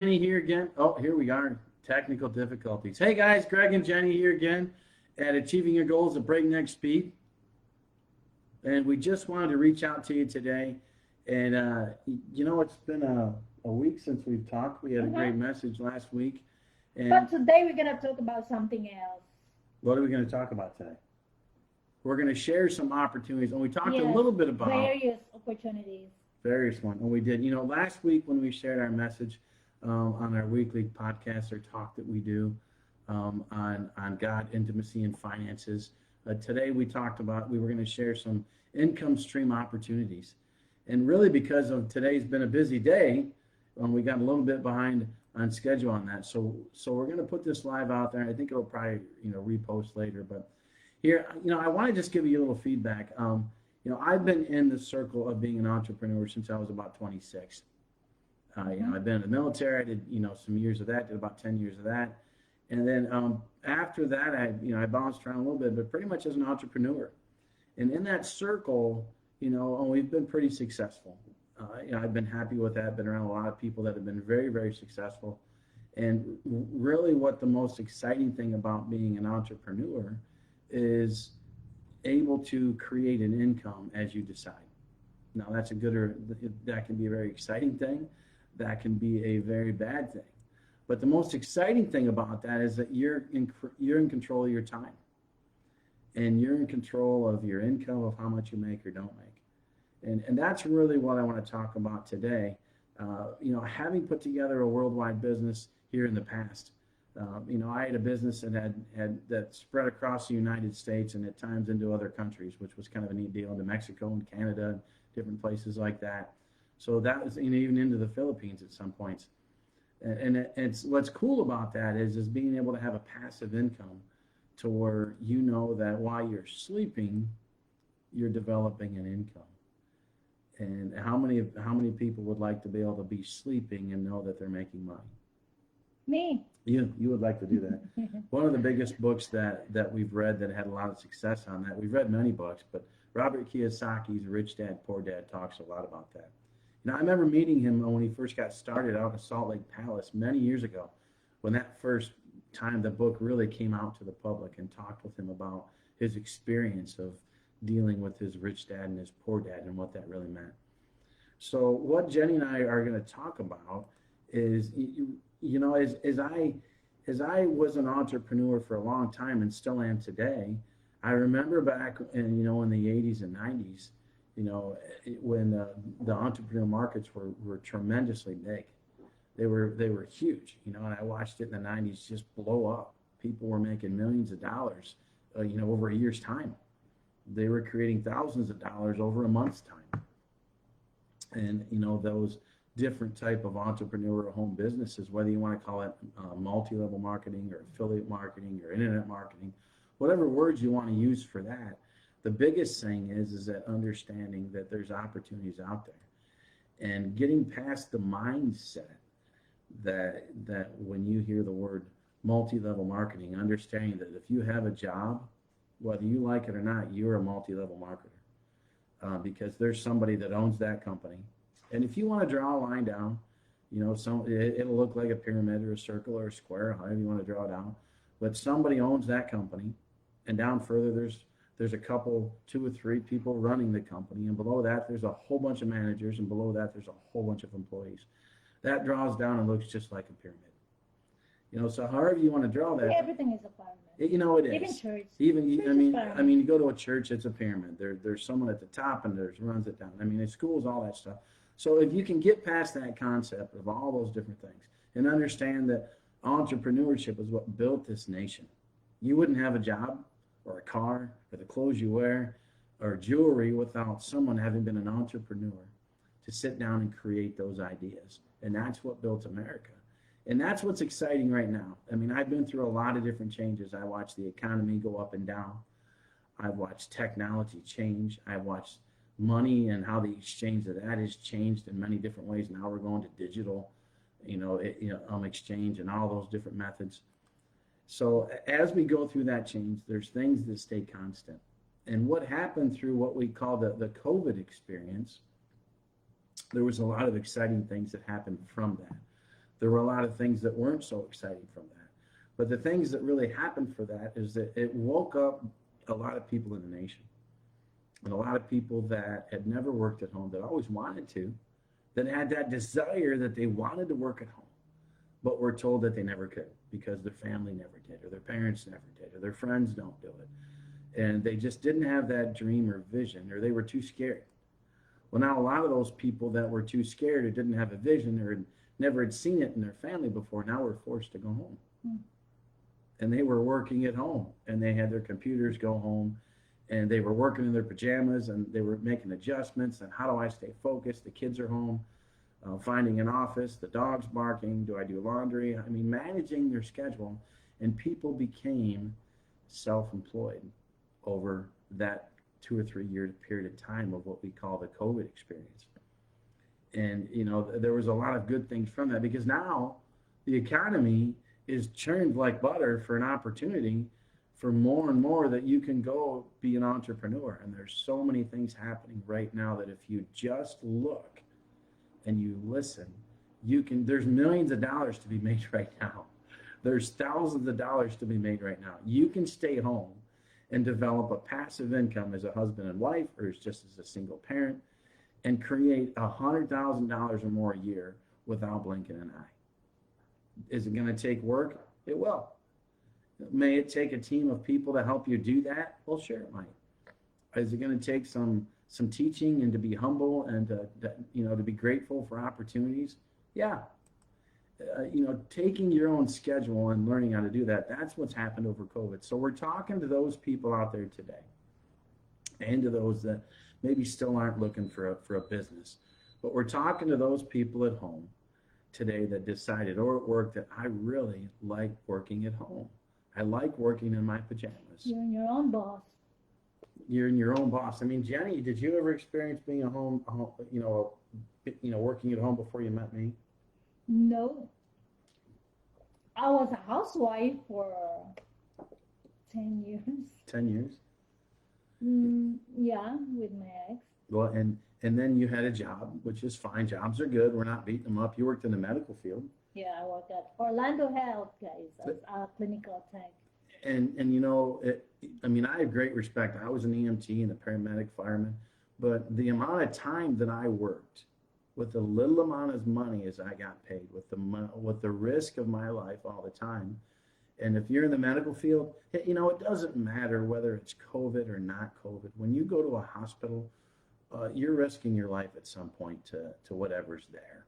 Jenny here again. Oh, here we are. Technical difficulties. Hey guys, Greg and Jenny here again at Achieving Your Goals at Breakneck Speed. And we just wanted to reach out to you today. And it's been a week since we've talked. We had a great hmm message last week. But And today we're gonna talk about something else. what are we going to talk about today? We're going to share some opportunities. And we talked a Yes, little bit about various opportunities. various ones. And we did, last week when we shared our message on our weekly podcast or talk that we do on God, intimacy, and finances. Today we talked about, we were going to share some income stream opportunities. And really because of today's been a busy day, we got a little bit behind on schedule on that. So we're going to put this live out there. I think it'll probably, repost later. But here, I want to just give you a little feedback. I've been in the circle of being an entrepreneur since I was about 26. I've been in the military. I did, some years of that, did about 10 years of that. And then after that, I bounced around a little bit, but pretty much as an entrepreneur. And in that circle, we've been pretty successful. I've been happy with that. Been around a lot of people that have been very, very successful. And really what the most exciting thing about being an entrepreneur is able to create an income as you decide. Now that can be a very exciting thing. That can be a very bad thing. But the most exciting thing about that is that you're in control of your time. And you're in control of your income, of how much you make or don't make. And that's really what I want to talk about today. Having put together a worldwide business here in the past, I had a business that spread across the United States and at times into other countries, which was kind of a neat deal, into Mexico and Canada and different places like that. So that was even into the Philippines at some points. And it's what's cool about that is being able to have a passive income to where you know that while you're sleeping, you're developing an income. And how many people would like to be able to be sleeping and know that they're making money? Me. You would like to do that. One of the biggest books that we've read that had a lot of success on that, we've read many books, but Robert Kiyosaki's Rich Dad, Poor Dad talks a lot about that. I remember meeting him when he first got started out in Salt Lake Palace many years ago, when that first time the book really came out to the public, and talked with him about his experience of dealing with his rich dad and his poor dad and what that really meant. So what Jenny and I are going to talk about is, as I was an entrepreneur for a long time and still am today, I remember back in the 80s and 90s, when the entrepreneur markets were tremendously big. They were huge, and I watched it in the 90s just blow up. People were making millions of dollars, over a year's time. They were creating thousands of dollars over a month's time. And, those different type of entrepreneurial home businesses, whether you want to call it multi-level marketing or affiliate marketing or internet marketing, whatever words you want to use for that, the biggest thing is that understanding that there's opportunities out there and getting past the mindset that when you hear the word multi-level marketing, understanding that if you have a job, whether you like it or not, you're a multi-level marketer because there's somebody that owns that company. And if you want to draw a line down, it'll look like a pyramid or a circle or a square, however you want to draw it down. But somebody owns that company, and down further there's a couple, 2 or 3 people running the company, and below that there's a whole bunch of managers, and below that there's a whole bunch of employees. That draws down and looks just like a pyramid. So however you want to draw that, Everything is a pyramid. It is. Even church. You go to a church, it's a pyramid. There's someone at the top and runs it down. In schools, all that stuff. So if you can get past that concept of all those different things and understand that entrepreneurship is what built this nation, you wouldn't have a job or a car or the clothes you wear or jewelry without someone having been an entrepreneur to sit down and create those ideas. And that's what built America. And that's what's exciting right now. I've been through a lot of different changes. I watched the economy go up and down. I've watched technology change. I've watched money and how the exchange of that has changed in many different ways. Now we're going to digital, exchange and all those different methods. So as we go through that change, there's things that stay constant. And what happened through what we call the COVID experience, there was a lot of exciting things that happened from that. There were a lot of things that weren't so exciting from that. But the things that really happened for that is that it woke up a lot of people in the nation. And a lot of people that had never worked at home, that always wanted to, that had that desire that they wanted to work at home, but were told that they never could because their family never did, or their parents never did, or their friends don't do it. And they just didn't have that dream or vision, or they were too scared. Well, now a lot of those people that were too scared or didn't have a vision or never had seen it in their family before, now were forced to go home. And they were working at home, and they had their computers go home, and they were working in their pajamas, and they were making adjustments, and how do I stay focused? The kids are home, finding an office, the dog's barking, do I do laundry? I mean, managing their schedule, and people became self-employed over that 2 or 3 year period of time of what we call the COVID experience. And, you know, there was a lot of good things from that, because now the economy is churned like butter for an opportunity for more and more that you can go be an entrepreneur. And there's so many things happening right now that if you just look and you listen, there's millions of dollars to be made right now. There's thousands of dollars to be made right now. You can stay home and develop a passive income as a husband and wife, or just as a single parent, and create $100,000 or more a year without blinking an eye. Is it going to take work? It will. May it take a team of people to help you do that? Well, sure it might. Is it going to take some teaching and to be humble and to be grateful for opportunities? Yeah. Taking your own schedule and learning how to do that, that's what's happened over COVID. So we're talking to those people out there today, and to those that maybe still aren't looking for a business. But we're talking to those people at home today that decided, or at work, that I really like working at home. I like working in my pajamas. You're your own boss. You're in your own boss. I mean, Jenny, did you ever experience being working at home before you met me? No. I was a housewife for 10 years. 10 years? Yeah, with my ex. Well, and then you had a job, which is fine. Jobs are good. We're not beating them up. You worked in the medical field. Yeah, I worked at Orlando Health, guys, as a clinical tech. And I have great respect. I was an EMT and a paramedic fireman, but the amount of time that I worked with the little amount of money as I got paid, with the risk of my life all the time. And if you're in the medical field, it doesn't matter whether it's COVID or not COVID. When you go to a hospital, you're risking your life at some point to whatever's there.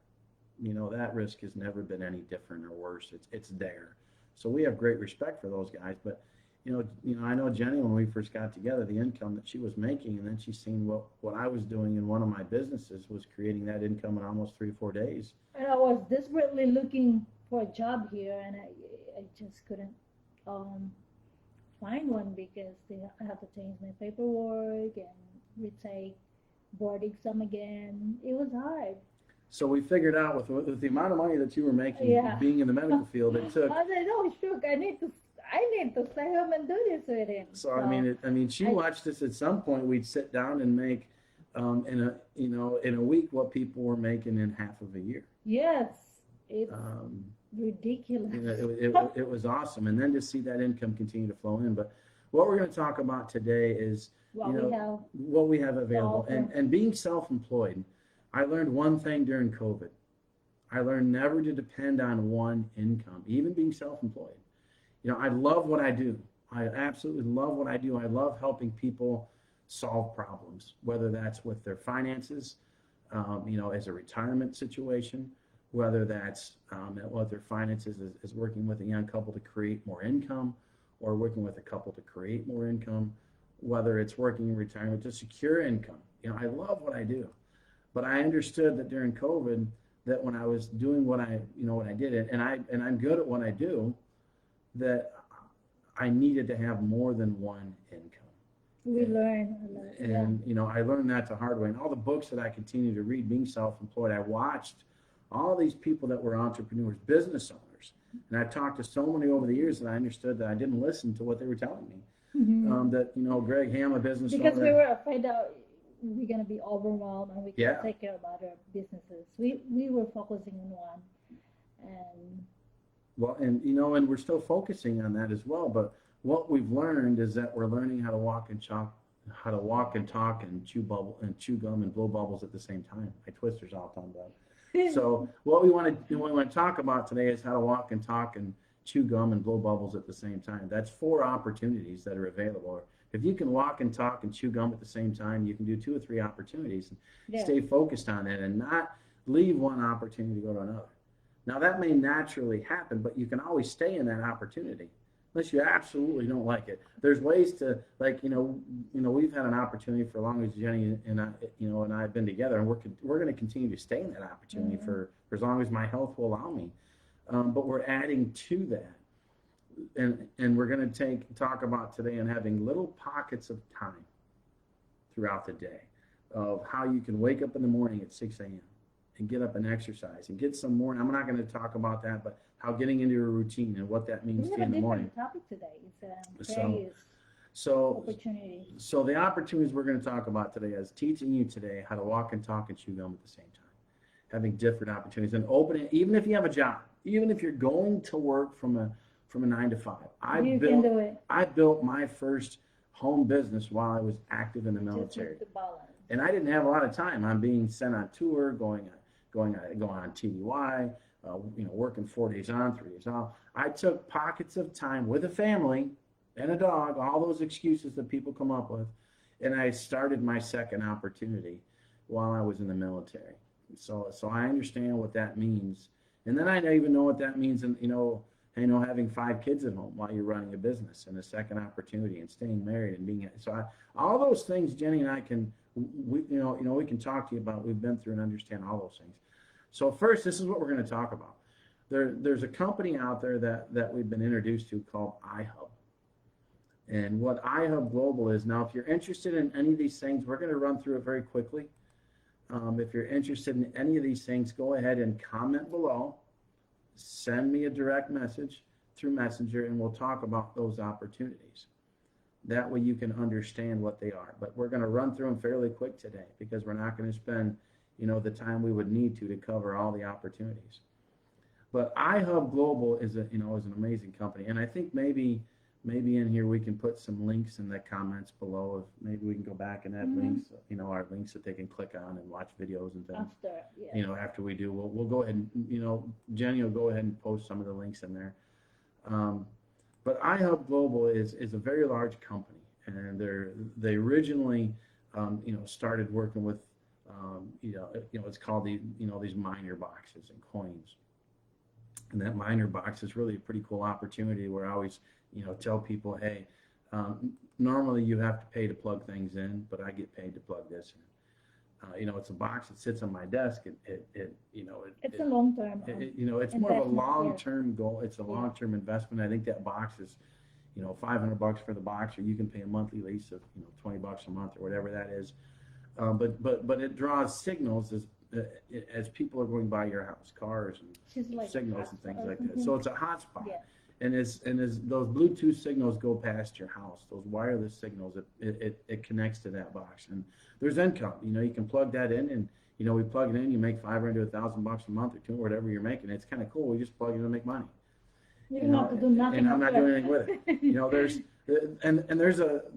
That risk has never been any different or worse. It's there. So we have great respect for those guys. But, I know Jenny, when we first got together, the income that she was making, and then she's seen what I was doing in one of my businesses was creating that income in almost 3 or 4 days. And I was desperately looking for a job here, and I just couldn't find one because I had to change my paperwork and retake board exam again. It was hard. So we figured out with the amount of money that you were making, being in the medical field, it took. I said, "Oh, shoot! I need to stay home and do this with him." So she watched us. At some point, we'd sit down and make, in a week, what people were making in half of a year. Yes, it's ridiculous. It was awesome, and then to see that income continue to flow in. But what we're going to talk about today is what we have available, and being self-employed. I learned one thing during COVID. I learned never to depend on one income, even being self-employed. I love what I do. I absolutely love what I do. I love helping people solve problems, whether that's with their finances, as a retirement situation, whether that's what their finances is working with a young couple to create more income, or working with a couple to create more income, whether it's working in retirement to secure income. I love what I do. But I understood that during COVID, that when I was doing what I did, and I'm good at what I do, that I needed to have more than one income. We learn a lot. And I learned that the hard way. And all the books that I continue to read, being self-employed, I watched all these people that were entrepreneurs, business owners, and I talked to so many over the years that I understood that I didn't listen to what they were telling me. That Greg Ham, a business owner, because we were afraid that we're going to be overwhelmed and we can't take care of other businesses. We were focusing on one. And Well, and and we're still focusing on that as well. But what we've learned is that we're learning how to walk and talk, and chew gum and blow bubbles at the same time. My twister's all tongue out. So what we want to talk about today is how to walk and talk and chew gum and blow bubbles at the same time. That's 4 opportunities that are available. If you can walk and talk and chew gum at the same time, you can do 2 or 3 opportunities and yeah. stay focused on it and not leave one opportunity to go to another. Now that may naturally happen, but you can always stay in that opportunity unless you absolutely don't like it. There's ways to, like, we've had an opportunity for as long as Jenny and I have been together, and we're going to continue to stay in that opportunity for as long as my health will allow me. But we're adding to that, and we're going to talk about today and having little pockets of time throughout the day of how you can wake up in the morning at 6 a.m. and get up and exercise and get some morning. I'm not going to talk about that, but how getting into a routine and what that means to you in the morning. We have a different topic today. It's opportunities. So the opportunities we're going to talk about today is teaching you today how to walk and talk and chew gum at the same time, having different opportunities and opening. Even if you have a job, even if you're going to work from a 9 to 5, I built my first home business while I was active in the military, and I didn't have a lot of time. I'm being sent on tour, going on TDY. Working 4 days on, 3 days off. I took pockets of time with a family and a dog, all those excuses that people come up with, and I started my second opportunity while I was in the military. So I understand what that means, and then I even know what that means, and having 5 kids at home while you're running a business and a second opportunity and staying married and being all those things. Jenny and I we can talk to you about. We've been through and understand all those things. So first, this is what we're going to talk about. There's a company out there that we've been introduced to called iHub. And what iHub Global is, now if you're interested in any of these things, we're going to run through it very quickly. If you're interested in any of these things, go ahead and comment below. Send me a direct message through Messenger, and we'll talk about those opportunities. That way you can understand what they are. But we're going to run through them fairly quick today because we're not going to spend the time we would need to cover all the opportunities. But iHub Global is an amazing company, and I think maybe in here we can put some links in the comments below. If maybe we can go back and add links, our links that they can click on and watch videos and things. After we do, we'll go ahead and Jenny will go ahead and post some of the links in there. But iHub Global is a very large company, and they originally started working with it's called these miner boxes and coins. And that miner box is really a pretty cool opportunity where I always, tell people, hey, normally you have to pay to plug things in, but I get paid to plug this in. It's a box that sits on my desk. It's a long term. It's more of a long-term goal. It's a long-term investment. I think that box is, $500 for the box, or you can pay a monthly lease of, $20 a month or whatever that is. But it draws signals as people are going by your house, cars and signals and things like that. So it's a hotspot, and as those Bluetooth signals go past your house, those wireless signals, it connects to that box, and there's income. You can plug that in, and we plug it in. You make $500 to $1,000 a month or two, whatever you're making. It's kind of cool. We just plug it in and make money. You don't have to do nothing. And I'm not doing anything with it.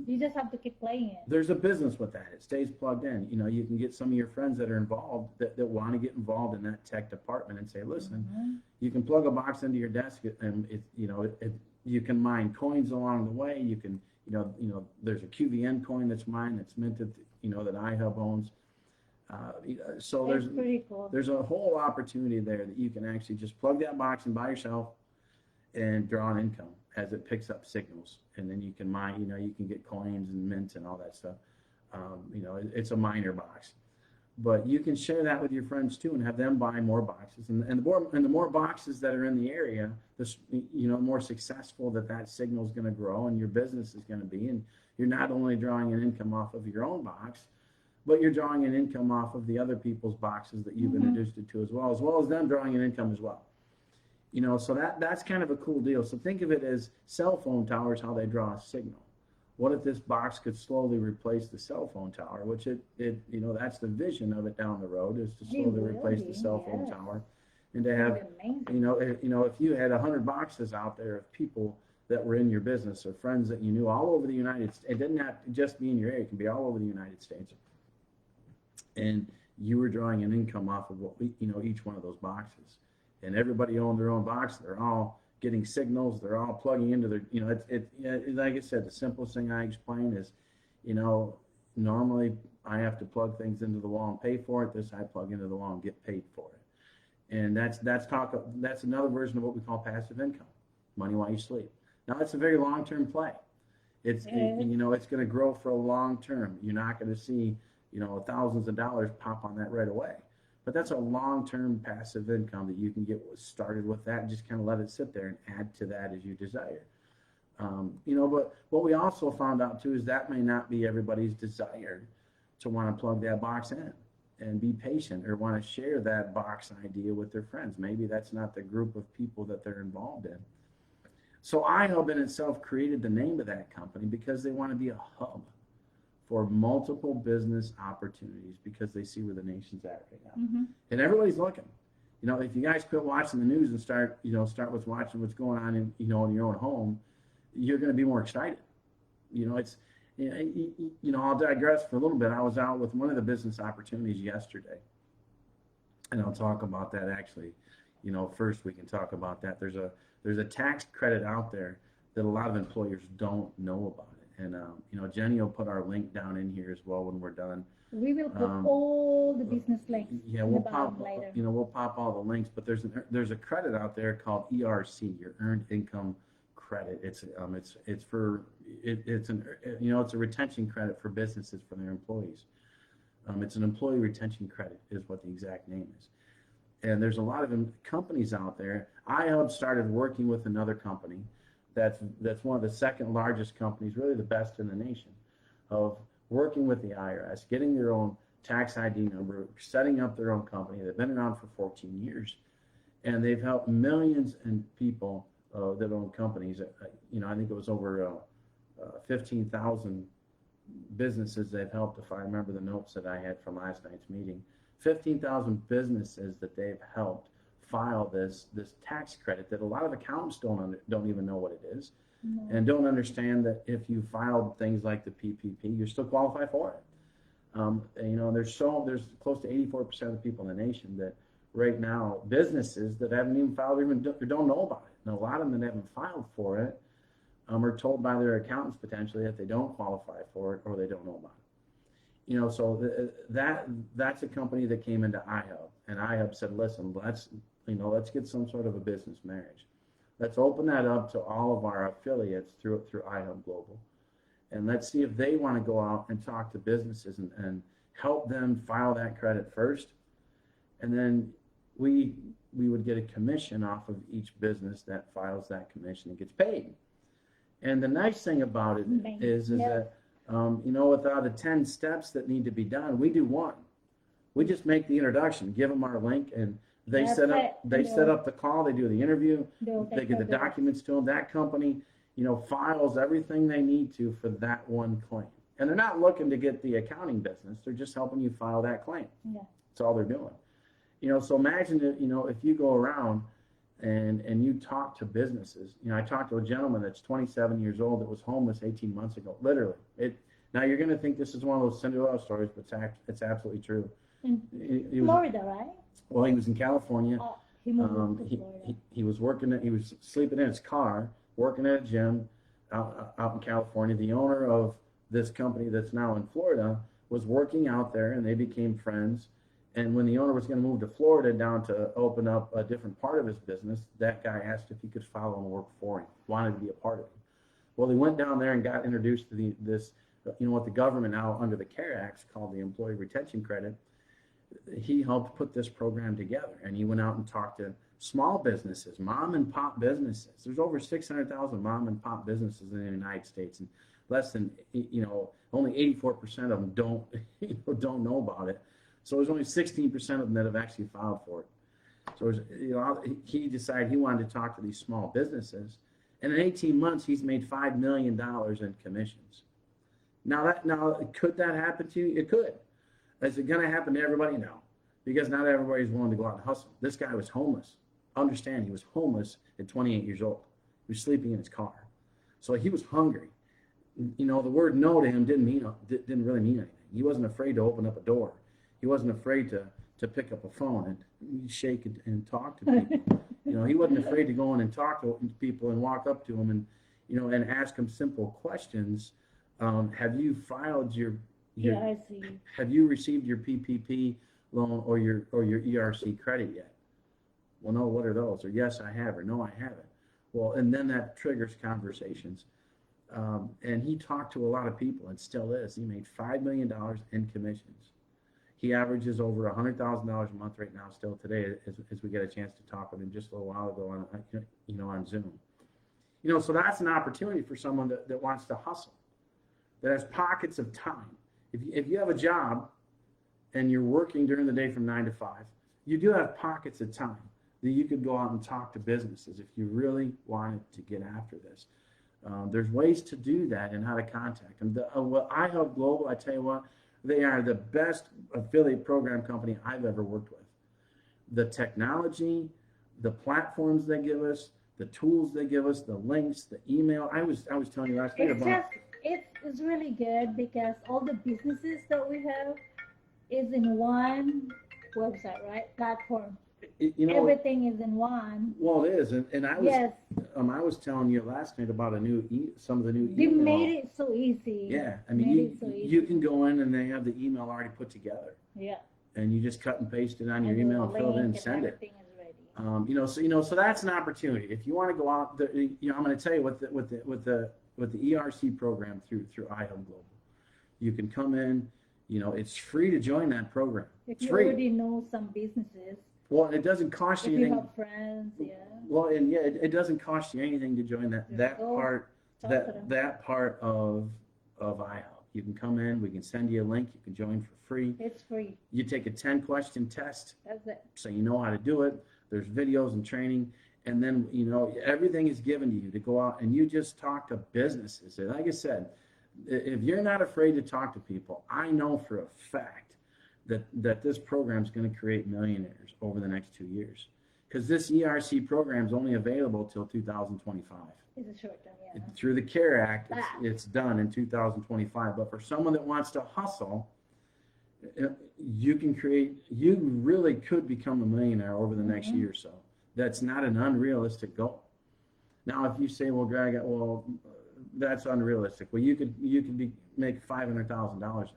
You just have to keep playing it. There's a business with that. It stays plugged in. You can get some of your friends that are involved that want to get involved in that tech department and say, listen, you can plug a box into your desk, and you can mine coins along the way. You can, there's a QVN coin that's mined that's minted, that iHub owns. So That's pretty cool. There's a whole opportunity there that you can actually just plug that box in by yourself and draw an income as it picks up signals, and then you can mine. You can get coins and mints and all that stuff. It's a miner box, but you can share that with your friends too, and have them buy more boxes. And the more boxes that are in the area, the more successful that signal is going to grow, and your business is going to be. And you're not only drawing an income off of your own box, but you're drawing an income off of the other people's boxes that you've introduced it to as well as them drawing an income as well. So that's kind of a cool deal. So think of it as cell phone towers, how they draw a signal. What if this box could slowly replace the cell phone tower, which that's the vision of it down the road, is to slowly replace the cell phone tower. And to have, Amazing. if you had 100 boxes out there of people that were in your business or friends that you knew all over the United States, it didn't have to just be in your area, it can be all over the United States. And you were drawing an income off of each one of those boxes. And everybody owned their own box. They're all getting signals. They're all plugging into their, like I said, the simplest thing I explain is, normally I have to plug things into the wall and pay for it. This I plug into the wall and get paid for it. And that's another version of what we call passive income, money while you sleep. Now it's a very long-term play. It's going to grow for a long term. You're not going to see, thousands of dollars pop on that right away. But that's a long-term passive income that you can get started with that and just kind of let it sit there and add to that as you desire. But what we also found out too is that may not be everybody's desire to want to plug that box in and be patient or want to share that box idea with their friends. Maybe that's not the group of people that they're involved in. So iHub in itself created the name of that company because they want to be a hub for multiple business opportunities because they see where the nation's at right now. Mm-hmm. And everybody's looking. If you guys quit watching the news and start with watching what's going on in your own home, you're going to be more excited. I'll digress for a little bit. I was out with one of the business opportunities yesterday, and I'll talk about that actually. First we can talk about that. There's a tax credit out there that a lot of employers don't know about it. And, Jenny will put our link down in here as well when we're done. We will put all the business links we'll pop later. We'll pop all the links, but there's a credit out there called ERC, your Earned Income Credit. It's a retention credit for businesses for their employees. It's an employee retention credit is what the exact name is. And there's a lot of companies out there. iHub started working with another company that's one of the second largest companies, really the best in the nation, of working with the IRS, getting their own tax ID number, setting up their own company. They've been around for 14 years, and they've helped millions of people that own companies. I think it was over 15,000 businesses they've helped, if I remember the notes that I had from last night's meeting. 15,000 businesses that they've helped file this tax credit that a lot of accountants don't even know what it is. No. And don't understand that if you filed things like the PPP, you're still qualified for it. There's close to 84% of the people in the nation that right now, businesses that haven't even filed or don't know about it. And a lot of them that haven't filed for it are told by their accountants potentially that they don't qualify for it or they don't know about it. So that's a company that came into iHub, and iHub said, listen, let's get some sort of a business marriage. Let's open that up to all of our affiliates through iHub Global. And let's see if they want to go out and talk to businesses and help them file that credit first. And then we would get a commission off of each business that files that commission and gets paid. And the nice thing about it is that, without the 10 steps that need to be done, we do one. We just make the introduction, give them our link, and they set up the call, they do the interview, they get the documents to them. That company, files everything they need to for that one claim. And they're not looking to get the accounting business. They're just helping you file that claim. Yeah. That's all they're doing. So imagine that, if you go around and you talk to businesses. I talked to a gentleman that's 27 years old that was homeless 18 months ago, literally. Now you're going to think this is one of those Cinderella stories, but it's absolutely true. In Florida, right? Well, he was in California. He moved to Florida. He was sleeping in his car, working at a gym out in California. The owner of this company that's now in Florida was working out there, and they became friends. And when the owner was going to move to Florida down to open up a different part of his business, that guy asked if he could follow and work for him, wanted to be a part of it. Well, he went down there and got introduced to this, what the government now under the CARE Act called the Employee Retention Credit. He helped put this program together, and he went out and talked to small businesses, mom and pop businesses. There's over 600,000 mom and pop businesses in the United States, and less than, only 84% of them don't know about it. So there's only 16% of them that have actually filed for it. So he decided he wanted to talk to these small businesses, and in 18 months he's made $5 million in commissions. Now could that happen to you? It could. Is it going to happen to everybody? No. because not everybody's willing to go out and hustle. This guy was homeless. Understand, he was homeless at 28 years old. He was sleeping in his car. So he was hungry. You know, the word no to him didn't really mean anything. He wasn't afraid to open up a door. He wasn't afraid to pick up a phone and shake and talk to people. You know, he wasn't afraid to go in and talk to people and walk up to them and, you know, and ask them simple questions. Have you filed your Yeah, I see. have you received your PPP loan or your ERC credit yet? Well, no, what are those? Or yes, I have, or no, I haven't. Well, and then that triggers conversations. And he talked to a lot of people and still is. He made $5 million in commissions. He averages over $100,000 a month right now, still today, as we get a chance to talk with him just a little while ago on Zoom. You know, so that's an opportunity for someone that wants to hustle, that has pockets of time. If you have a job and you're working during the day from 9 to 5, you do have pockets of time that you could go out and talk to businesses if you really wanted to get after this. There's ways to do that and how to contact them. iHub Global, I tell you what, they are the best affiliate program company I've ever worked with. The technology, the platforms they give us, the tools they give us, the links, the email. I was telling you last night about. It's really good because all the businesses that we have is in one website, right? Platform. You know, everything is in one. Well, it is, and I was Yes. I was telling you last night about some of the new. They email. made it so easy. Yeah, I mean, you can go in and they have the email already put together. Yeah. And you just cut and paste it on your email and fill it in and send it. Everything is ready. So that's an opportunity. If you want to go out, I'm going to tell you with the ERC program through iHub Global, you can come in. You know, it's free to join that program. If it's you free. already know some businesses. Well, it doesn't cost you anything. If you have friends, yeah. Well, and yeah, it doesn't cost you anything to join that part of iHub. You can come in. We can send you a link. You can join for free. It's free. You take a 10-question test. That's it. So you know how to do it. There's videos and training, and then everything is given to you to go out and you just talk to businesses. And like I said, if you're not afraid to talk to people, I know for a fact that this program is going to create millionaires over the next 2 years, because this ERC program is only available till 2025. It's a short term, yeah. Through the CARE Act, it's done in 2025. But for someone that wants to hustle, you really could become a millionaire over the next year or so. That's not an unrealistic goal. Now, if you say, well, Greg, that's unrealistic. Well, you could make $500,000.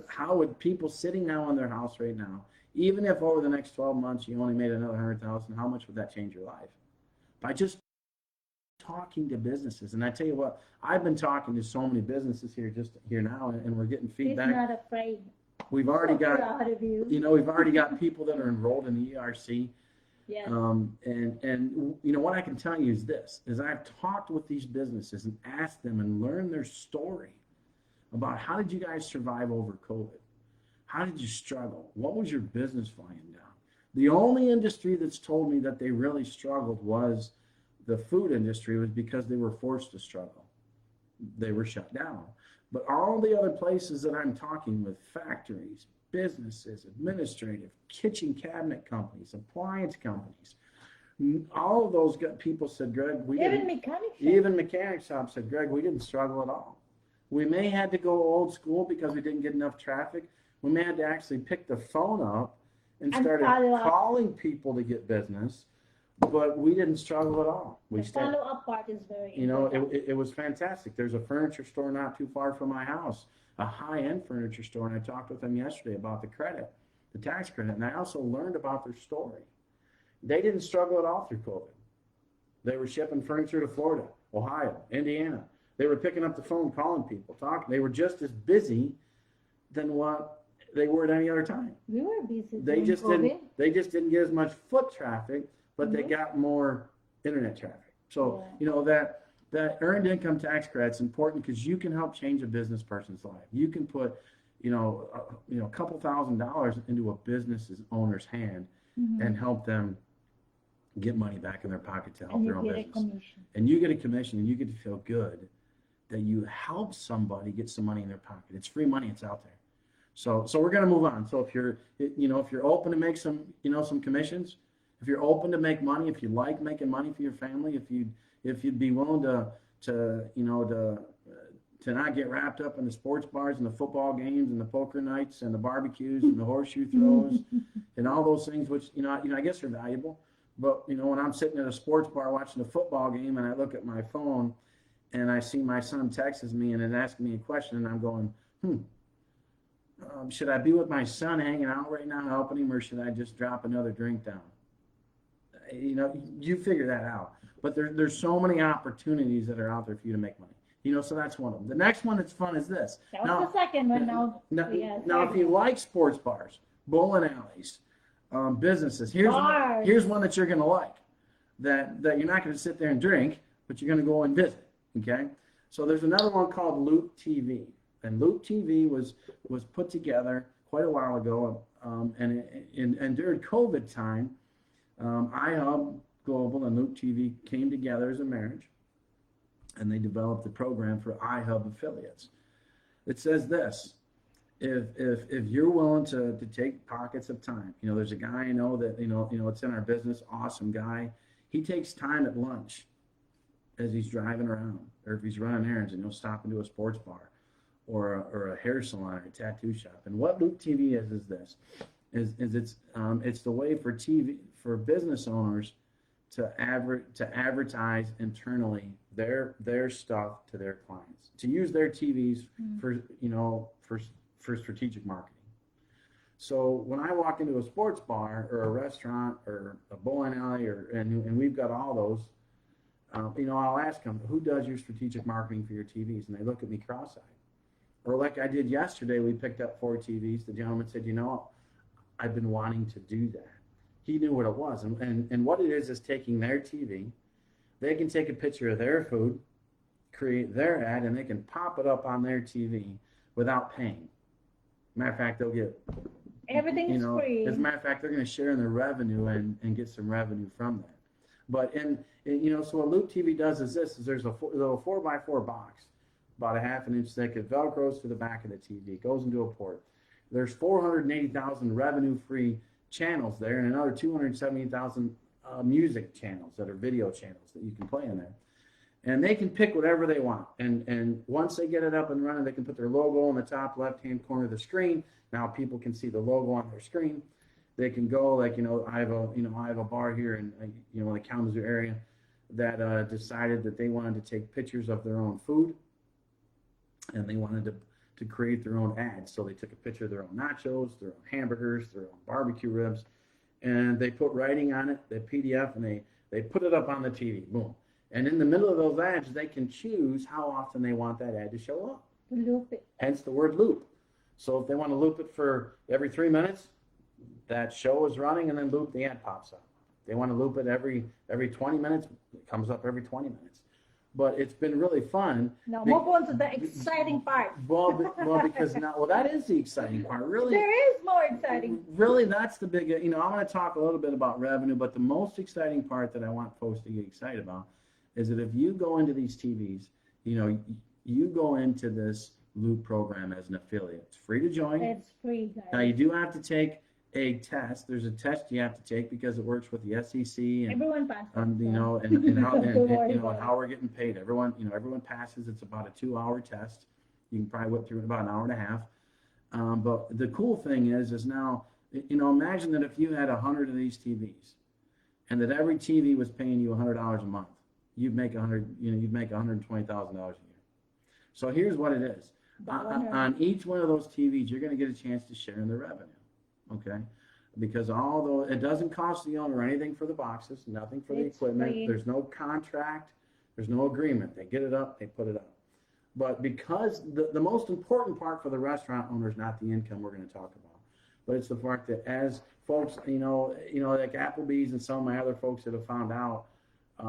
How would people sitting now in their house right now, even if over the next 12 months you only made another $100,000, how much would that change your life? By just talking to businesses. And I tell you what, I've been talking to so many businesses here now, and we're getting feedback. He's not afraid. We've already got, we've already got people that are enrolled in the ERC. Yeah. And what I can tell you is this, is I've talked with these businesses and asked them and learned their story about how did you guys survive over COVID? How did you struggle? What was your business volume down? The only industry that's told me that they really struggled was the food industry, was because they were forced to struggle. They were shut down. But all the other places that I'm talking with, factories, businesses, administrative, kitchen cabinet companies, appliance companies, all of those people said, Greg, even mechanic shops said, Greg, we didn't struggle at all. We may had to go old school because we didn't get enough traffic. We may have to actually pick the phone up and started calling people to get business, but we didn't struggle at all. The follow-up part is very important. It was fantastic. There's a furniture store not too far from my house, a high-end furniture store, and I talked with them yesterday about the credit, the tax credit, and I also learned about their story. They didn't struggle at all through COVID. They were shipping furniture to Florida, Ohio, Indiana. They were picking up the phone, calling people, talking. They were just as busy than what they were at any other time. We were busy. They just didn't get as much foot traffic, but they got more internet traffic. So that earned income tax credit's important because you can help change a business person's life. You can put a couple $1,000s into a business owner's hand and help them get money back in their pocket to help their own business. And you get a commission, and you get to feel good that you help somebody get some money in their pocket. It's free money. It's out there. So we're going to move on. So if you're open to make some, some commissions, if you're open to make money, if you like making money for your family, if you'd be willing to not get wrapped up in the sports bars and the football games and the poker nights and the barbecues and the horseshoe throws and all those things, which, I guess are valuable. But, when I'm sitting at a sports bar watching a football game and I look at my phone and I see my son texts me and it asks me a question and I'm going, should I be with my son hanging out right now helping him, or should I just drop another drink down? You figure that out. But there's so many opportunities that are out there for you to make money. So that's one of them. The next one that's fun is this. That was the second one. Now, if you like sports bars, bowling alleys, businesses, here's one that you're going to like, that you're not going to sit there and drink, but you're going to go and visit. Okay. So there's another one called Loop TV, and Loop TV was put together quite a while ago, and during COVID time, iHub Global and Loop TV came together as a marriage, and they developed the program for iHub affiliates. It says this: if you're willing to take pockets of time, there's a guy I know that it's in our business, awesome guy. He takes time at lunch as he's driving around, or if he's running errands, and he'll stop into a sports bar, or a hair salon, or a tattoo shop. And what Loop TV is this: it's the way for business owners to advertise internally their stuff to their clients, to use their TVs for strategic marketing. So when I walk into a sports bar or a restaurant or a bowling alley, and we've got all those, I'll ask them, who does your strategic marketing for your TVs? And they look at me cross-eyed. Or like I did yesterday, we picked up 4 TVs. The gentleman said, I've been wanting to do that. He knew what it was. And what it is taking their TV. They can take a picture of their food, create their ad, and they can pop it up on their TV without paying. Matter of fact, they'll get everything is free. As a matter of fact, they're going to share in the revenue and get some revenue from that. But so what Loop TV does is this: there's a little 4x4 box, about a half an inch thick. It velcros to the back of the TV. It goes into a port. There's 480,000 revenue-free channels there, and another 270,000 music channels that are video channels that you can play in there. And they can pick whatever they want. And once they get it up and running, they can put their logo in the top left-hand corner of the screen. Now people can see the logo on their screen. They can go I have a bar here in the Kalamazoo area that decided that they wanted to take pictures of their own food, and they wanted to create their own ads. So they took a picture of their own nachos, their own hamburgers, their own barbecue ribs, and they put writing on it, the PDF, and they put it up on the TV. Boom. And in the middle of those ads, they can choose how often they want that ad to show up. Loop it. Hence the word loop. So if they want to loop it for every 3 minutes, that show is running, and then loop, the ad pops up. They want to loop it every 20 minutes, it comes up every 20 minutes. But it's been really fun. Now, move on to the exciting part. Because that is the exciting part. Really, there is more exciting. Really, that's the big. I'm going to talk a little bit about revenue, but the most exciting part that I want folks to get excited about is that if you go into these TVs, you go into this Loop program as an affiliate. It's free to join. It's free, guys. Now you do have to take a test. There's a test you have to take because it works with the SEC and everyone passes. and how we're getting paid. Everyone passes. It's about a 2-hour test. You can probably whip through it in about an hour and a half. But the cool thing is now, imagine that if you had 100 of these TVs, and that every TV was paying you $100 a month, you'd make $120,000 a year. So here's what it is. On each one of those TVs, you're going to get a chance to share in the revenue. Okay, because although it doesn't cost the owner anything for the boxes, nothing for the equipment, free. There's no contract, there's no agreement. They get it up, they put it up. But because the most important part for the restaurant owner is not the income we're going to talk about, but it's the fact that as folks, like Applebee's and some of my other folks that have found out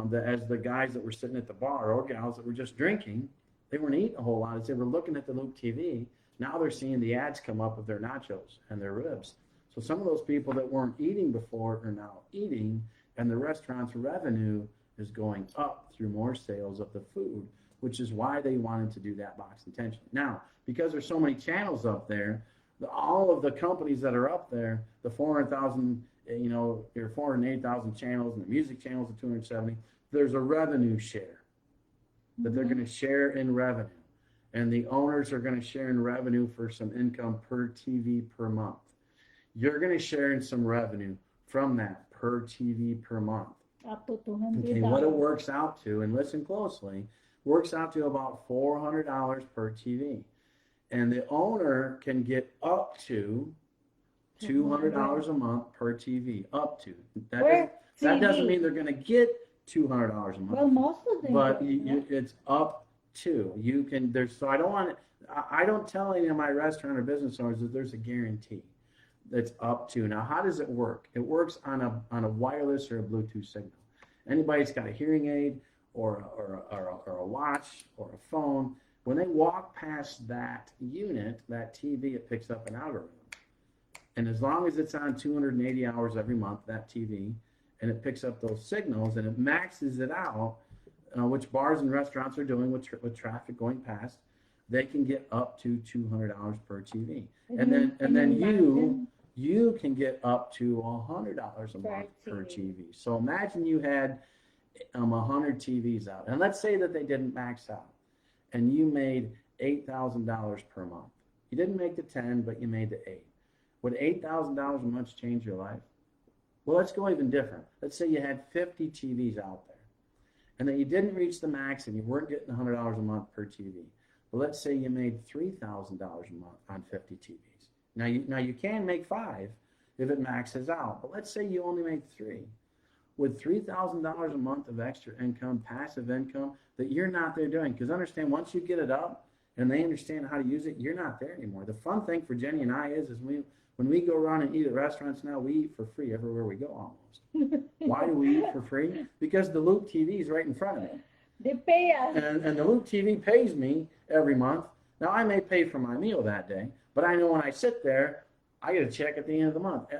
that as the guys that were sitting at the bar or gals that were just drinking, they weren't eating a whole lot. As they were looking at the Loop TV, now they're seeing the ads come up of their nachos and their ribs. So some of those people that weren't eating before are now eating, and the restaurant's revenue is going up through more sales of the food, which is why they wanted to do that box intentionally. Now, because there's so many channels up there, all of the companies that are up there, the 400,000, your 408,000 channels and the music channels of 270, there's a revenue share that they're going to share in revenue. And the owners are going to share in revenue for some income per TV per month. You're going to share in some revenue from that per TV per month. Up to $200. Okay, what it works out to, and listen closely, works out to about $400 per TV. And the owner can get up to $200 a month per TV, up to. That doesn't mean they're going to get $200 a month. Well, most of them. But it's up to. You can, so I don't tell any of my restaurant or business owners that there's a guarantee that's up to. Now, how does it work? It works on a wireless or a Bluetooth signal. Anybody's got a hearing aid or a watch or a phone, when they walk past that unit, that TV, it picks up an algorithm. And as long as it's on 280 hours every month, that TV, and it picks up those signals and it maxes it out, which bars and restaurants are doing with traffic going past, they can get up to $200 per TV. And then you can get up to $100 a month per TV. So imagine you had 100 TVs out, and let's say that they didn't max out, and you made $8,000 per month. You didn't make the 10, but you made the 8. Would $8,000 a month change your life? Well, let's go even different. Let's say you had 50 TVs out there, and that you didn't reach the max, and you weren't getting $100 a month per TV. Well, let's say you made $3,000 a month on 50 TVs. Now you can make 5 if it maxes out, but let's say you only make 3. With $3,000 a month of extra income, passive income, that you're not there doing. Because understand, once you get it up and they understand how to use it, you're not there anymore. The fun thing for Jenny and I is when we go around and eat at restaurants now, we eat for free everywhere we go almost. Why do we eat for free? Because the Loop TV is right in front of me. They pay us. And the Loop TV pays me every month. Now, I may pay for my meal that day, but I know when I sit there, I get a check at the end of the month.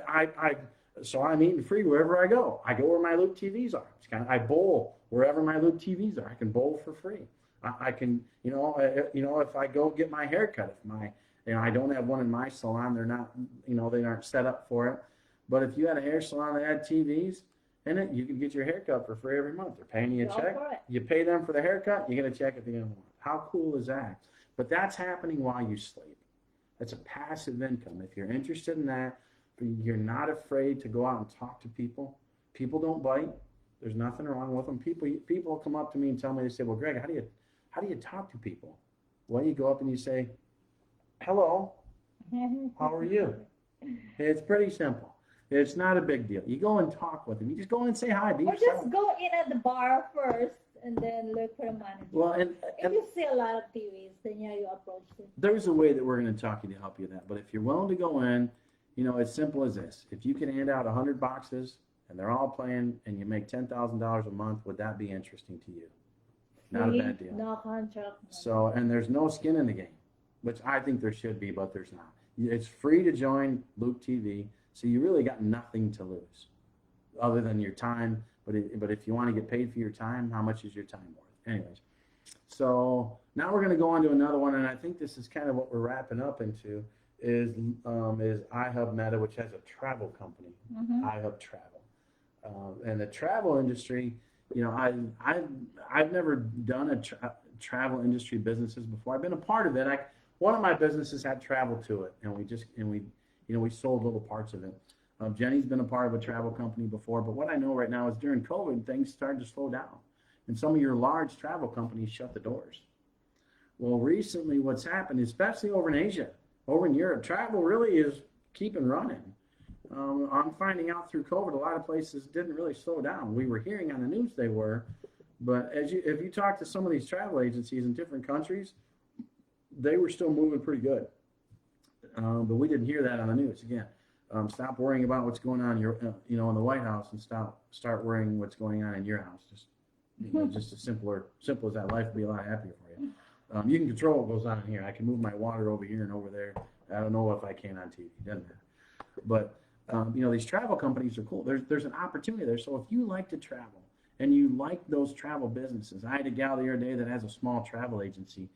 So I'm eating free wherever I go. I go where my Loop TVs are. I bowl wherever my Loop TVs are. I can bowl for free. I can, if I go get my hair cut, I don't have one in my salon. They're not, they aren't set up for it. But if you had a hair salon that had TVs in it, you could get your hair cut for free every month. They're paying you a check. You pay them for the haircut, you get a check at the end of the month. How cool is that? But that's happening while you sleep. That's a passive income. If you're interested in that, you're not afraid to go out and talk to people. People don't bite. There's nothing wrong with them. People come up to me and tell me, they say, well, Greg, how do you talk to people? Well, you go up and you say, hello, how are you? It's pretty simple. It's not a big deal. You go and talk with them. You just go and say hi. Or just go in at the bar first and then look for the manager. Well, and if you see a lot of TVs, then you approach them. There's a way that we're going to talk to you to help you with that. But if you're willing to go in, as simple as this. If you can hand out 100 boxes and they're all playing and you make $10,000 a month, would that be interesting to you? Not a bad deal. No contract. So, and there's no skin in the game, which I think there should be, but there's not. It's free to join Loop TV, so you really got nothing to lose other than your time. But if you want to get paid for your time, how much is your time worth? Anyways, so now we're going to go on to another one, and I think this is kind of what we're wrapping up into. Is iHub Meta, which has a travel company, iHub Travel, and the travel industry. I've never done a travel industry businesses before. I've been a part of it. One of my businesses had travel to it, and we sold little parts of it. Jenny's been a part of a travel company before, but what I know right now is during COVID, things started to slow down, and some of your large travel companies shut the doors. Well, recently, what's happened, especially over in Asia. Over in Europe, travel really is keeping running. I'm finding out through COVID, a lot of places didn't really slow down. We were hearing on the news they were, but if you talk to some of these travel agencies in different countries, they were still moving pretty good. But we didn't hear that on the news. Again, stop worrying about what's going on in the White House and start worrying what's going on in your house. Just as simple as that. Life would be a lot happier for you. You can control what goes on here. I can move my water over here and over there. I don't know if I can on TV. Doesn't matter. But these travel companies are cool. There's an opportunity there. So if you like to travel and you like those travel businesses, I had a gal the other day that has a small travel agency,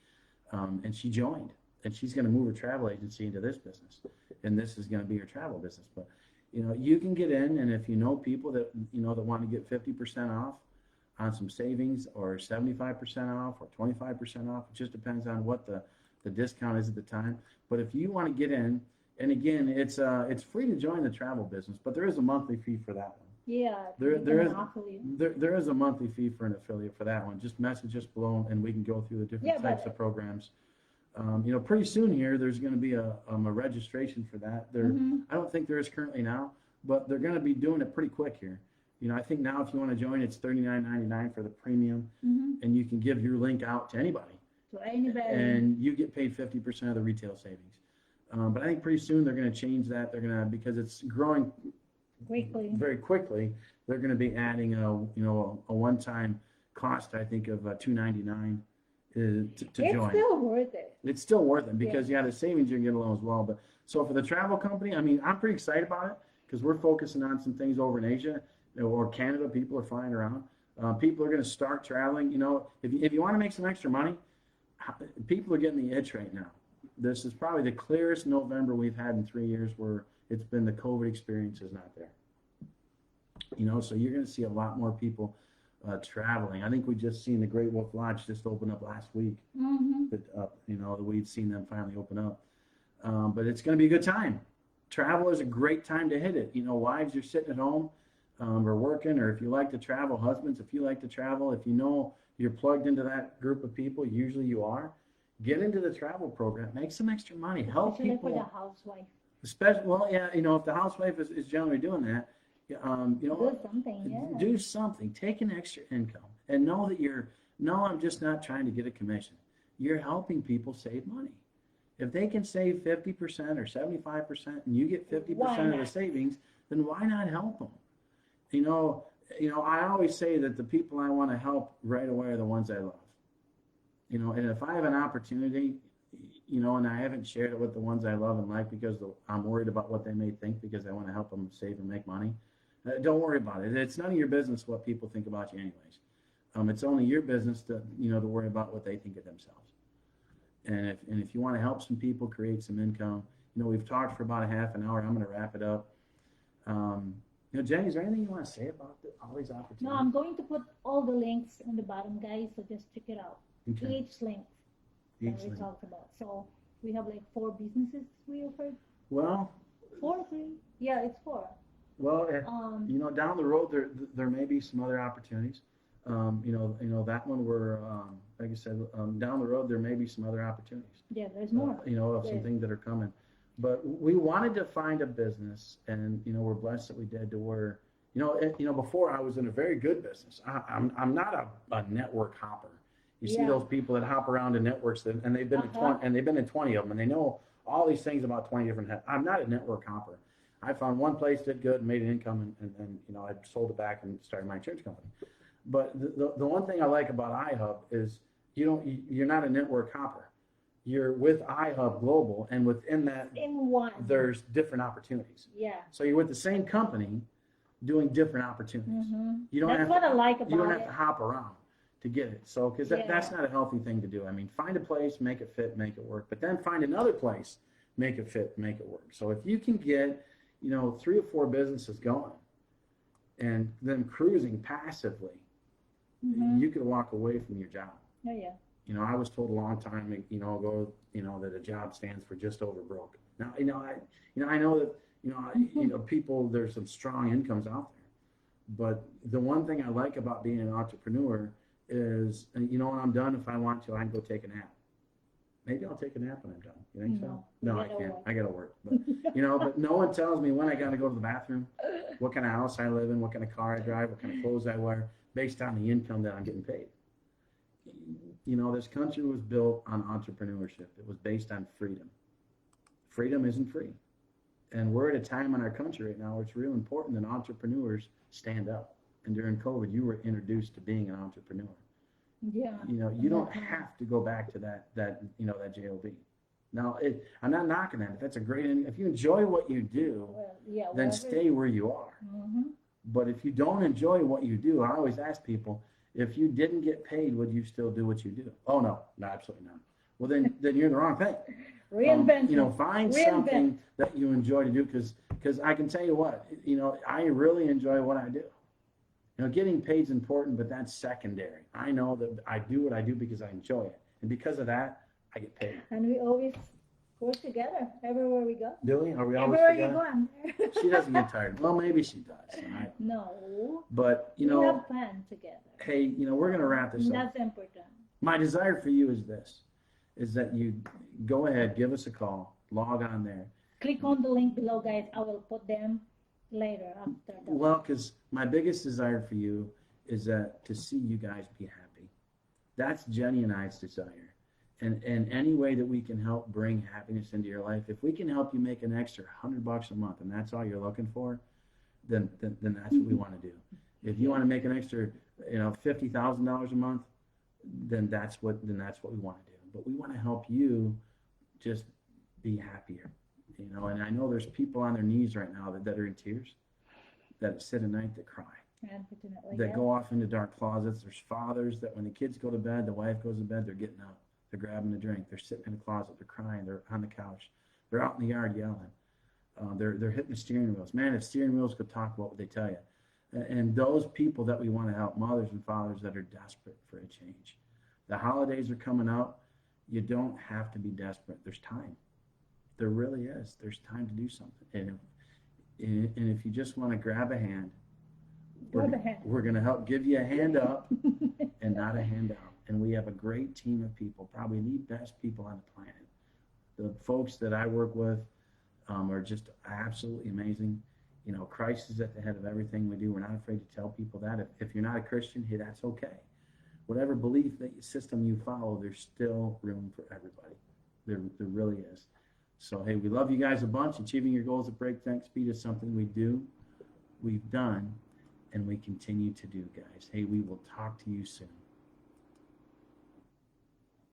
and she joined. and she's going to move her travel agency into this business, and this is going to be her travel business. But you can get in, and if you know people that that want to get 50% off on some savings, or 75% off, or 25% off, it just depends on what the discount is at the time. But if you want to get in, and again, it's free to join the travel business, but there is a monthly fee for that one. Yeah. There is a monthly fee for an affiliate for that one. Just message us below, and we can go through the different types of programs. Pretty soon here, there's going to be a registration for that. I don't think there is currently now, but they're going to be doing it pretty quick here. I think now if you want to join, it's $39.99 for the premium, and you can give your link out to anybody. And you get paid 50% of the retail savings. But I think pretty soon they're going to change that. They're going to, because it's growing very quickly. They're going to be adding a one-time cost, I think, of $2.99 to join. It's still worth it. It's still worth it because the savings you can get alone as well. But so for the travel company, I mean, I'm pretty excited about it because we're focusing on some things over in Asia or Canada. People are flying around. People are going to start traveling. If you want to make some extra money, people are getting the itch right now. This is probably the clearest November we've had in 3 years where it's been the COVID experience is not there. So you're going to see a lot more people traveling. I think we just seen the Great Wolf Lodge just open up last week. We'd seen them finally open up. But it's going to be a good time. Travel is a great time to hit it. Wives, you're sitting at home or working, or if you like to travel, husbands, if you like to travel, if you're plugged into that group of people, usually you are, get into the travel program, make some extra money, help Especially people. for the housewife. If the housewife is generally doing that, do something, do something, take an extra income, and know that I'm just not trying to get a commission. You're helping people save money. If they can save 50% or 75%, and you get 50% of the savings, then why not help them? I always say that the people I want to help right away are the ones I love. And if I have an opportunity, and I haven't shared it with the ones I love and like because I'm worried about what they may think because I want to help them save and make money, don't worry about it. It's none of your business what people think about you anyways. It's only your business to worry about what they think of themselves. And if you want to help some people create some income, we've talked for about a half an hour. I'm going to wrap it up. Jenny, is there anything you want to say about all these opportunities? No, I'm going to put all the links on the bottom, guys, so just check it out. Okay. Each link that we talked about. So we have like 4 businesses we offered. Well, 4 or 3? Yeah, it's 4. Well, down the road there may be some other opportunities. That one we're like I said, down the road there may be some other opportunities. Yeah, there's more. Of some things that are coming. But we wanted to find a business, and we're blessed that we did. To where before I was in a very good business. I'm not a network hopper. You see those people that hop around to networks and they've been in 20 of them, and they know all these things about 20 different. I'm not a network hopper. I found one place did good and made an income, and I sold it back and started my insurance company. But the one thing I like about iHub is you're not a network hopper. You're with iHub Global, and within that, there's different opportunities. Yeah. So you're with the same company doing different opportunities. That's what I like about it. You don't have to hop around to get it. So, because that's not a healthy thing to do. I mean, find a place, make it fit, make it work, but then find another place, make it fit, make it work. So if you can get, 3 or 4 businesses going and them cruising passively, you could walk away from your job. Oh, yeah. I was told a long time ago, that a job stands for just over broke. Now, I know that, people, there's some strong incomes out there, but the one thing I like about being an entrepreneur is, when I'm done, if I want to, I can go take a nap. Maybe I'll take a nap when I'm done. You think so? No, I can't. I gotta work. But, but no one tells me when I gotta go to the bathroom, what kind of house I live in, what kind of car I drive, what kind of clothes I wear, based on the income that I'm getting paid. This country was built on entrepreneurship. It was based on freedom. Freedom isn't free. And we're at a time in our country right now where it's real important that entrepreneurs stand up. And during COVID, you were introduced to being an entrepreneur. Yeah. You don't have to go back to that JOB. Now, I'm not knocking that. That's a great, if you enjoy what you do, then stay where you are. But if you don't enjoy what you do, I always ask people, if you didn't get paid, would you still do what you do? Oh, no, absolutely not. well, then you're in the wrong thing. Reinvent. You know, find Reinvent. something that you enjoy to do, because I can tell you what, you know, I really enjoy what I do. You know, getting paid is important, but that's secondary. I know that I do what I do because I enjoy it, and because of that, I get paid. And we always work together everywhere we go. Do we? Are we always Everywhere together? you go, I'm there. She doesn't get tired. Well, maybe she does. Right? No. But you We know, have fun together. hey, you know, we're gonna wrap this up. That's important. My desire for you is this: is that you go ahead, give us a call, log on there. Click on the link below, guys. I will put them later after the Well, because my biggest desire for you is that to see you guys be happy. That's Jenny and I's desire. And any way that we can help bring happiness into your life, if we can help you make an extra $100 a month, and that's all you're looking for, then that's what we want to do. If you want to make an extra, you know, $50,000 a month, then that's what we want to do. But we want to help you just be happier, you know. And I know there's people on their knees right now that are in tears, that sit at night, that cry, unfortunately. that Yeah. go off into dark closets. There's fathers that when the kids go to bed, the wife goes to bed, they're getting up, they're grabbing a drink, they're sitting in the closet, they're crying, they're on the couch, they're out in the yard yelling, they're hitting the steering wheels. Man, if steering wheels could talk, what would they tell you? And those people that we want to help, mothers and fathers that are desperate for a change. The holidays are coming up. You don't have to be desperate. There's time. There really is. There's time to do something. And if you just want to grab a hand, we're going to help give you a hand up and not a hand out. And we have a great team of people, probably the best people on the planet. The folks that I work with are just absolutely amazing. You know, Christ is at the head of everything we do. We're not afraid to tell people that. If you're not a Christian, hey, that's okay. Whatever belief system you follow, there's still room for everybody. There really is. So, hey, we love you guys a bunch. Achieving your goals at breakneck speed is something we've done, and we continue to do, guys. Hey, we will talk to you soon.